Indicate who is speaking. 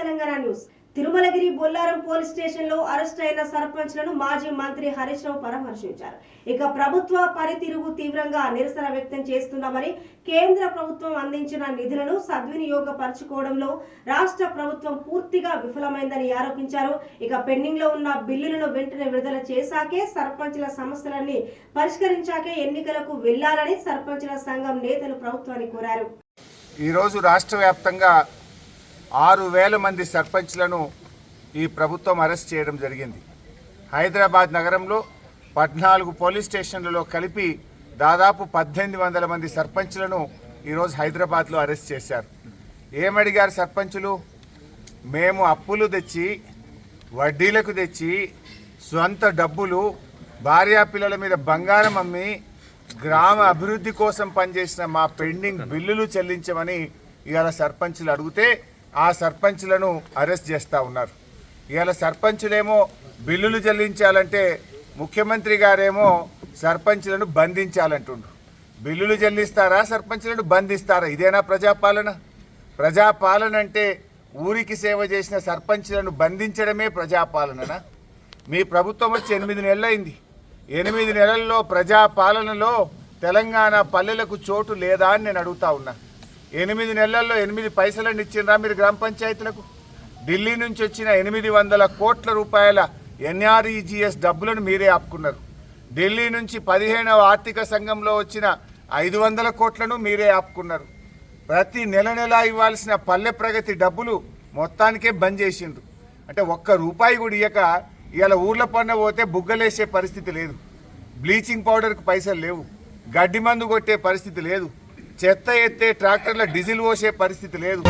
Speaker 1: Telangana news. Tirumalagiri Bollaram police station లో arrest అయిన సర్పంచ్లను మాజీ మంత్రి హరీష్ రావు పరామర్శించారు. ఇక ప్రభుత్వ పనితీరుకు తీవ్రంగా నిరసన వ్యక్తం చేస్తున్నామని, కేంద్ర ప్రభుత్వం అందించిన నిధులను సద్వినియోగపరచుకోవడంలో రాష్ట్ర ప్రభుత్వం పూర్తిగా విఫలమైందని ఆరోపించారు. ఇక పెండింగ్ లో ఉన్న బిల్లులను వెంటనే విడుదల చేశాకే సర్పంచ్ల సమస్యలన్నీ పరిష్కరించాకే ఎన్నికలకు వెళ్లాలని సర్పంచ్ల సంఘం నేతలు ప్రభుత్వాన్ని కోరారు.
Speaker 2: ఈ రోజు రాష్ట్ర వ్యాప్తంగా 6,000 మంది సర్పంచ్లను ఈ ప్రభుత్వం అరెస్ట్ చేయడం జరిగింది. హైదరాబాద్ నగరంలో 14 పోలీస్ స్టేషన్లలో కలిపి దాదాపు 1,800 మంది సర్పంచ్లను ఈరోజు హైదరాబాద్లో అరెస్ట్ చేశారు. ఏమడిగారు సర్పంచులు? మేము అప్పులు తెచ్చి, వడ్డీలకు తెచ్చి, సొంత డబ్బులు, భార్యా పిల్లల మీద బంగారం అమ్మి గ్రామ అభివృద్ధి కోసం పనిచేసిన మా పెండింగ్ బిల్లులు చెల్లించమని ఇవాళ సర్పంచులు అడిగితే ఆ సర్పంచ్లను అరెస్ట్ చేస్తూ ఉన్నారు. ఇవాళ సర్పంచులేమో బిల్లులు చెల్లించాలంటే ముఖ్యమంత్రి గారేమో సర్పంచ్లను బంధించాలంటుండ్రు. బిల్లులు చెల్లిస్తారా, సర్పంచ్లను బంధిస్తారా? ఇదేనా ప్రజాపాలన? ప్రజాపాలన అంటే ఊరికి సేవ చేసిన సర్పంచ్లను బంధించడమే ప్రజాపాలననా? మీ ప్రభుత్వం వచ్చి 8 నెలలైంది. 8 నెలల్లో ప్రజాపాలనలో తెలంగాణ పల్లెలకు చోటు లేదా అని నేను అడుగుతా ఉన్నా. 8 నెలల్లో 8 పైసలను ఇచ్చిండ్రా మీరు గ్రామ పంచాయతీలకు? ఢిల్లీ నుంచి వచ్చిన 800 కోట్ల రూపాయల NREGS డబ్బులను మీరే ఆపుకున్నారు. ఢిల్లీ నుంచి 15వ ఆర్థిక సంఘంలో వచ్చిన 500 కోట్లను మీరే ఆపుకున్నారు. ప్రతి నెల ఇవ్వాల్సిన పల్లె ప్రగతి డబ్బులు మొత్తానికే బంద్ చేసిండ్రు. అంటే ఒక్క రూపాయి కూడా ఇయ్యక ఇవాళ ఊర్ల పన్ను పోతే బుగ్గలేసే పరిస్థితి లేదు, బ్లీచింగ్ పౌడర్కి పైసలు లేవు, గడ్డి మందు కొట్టే పరిస్థితి లేదు, చెత్త ఎత్తే ట్రాక్టర్ల డీజిల్ పోసే పరిస్థితి లేదు.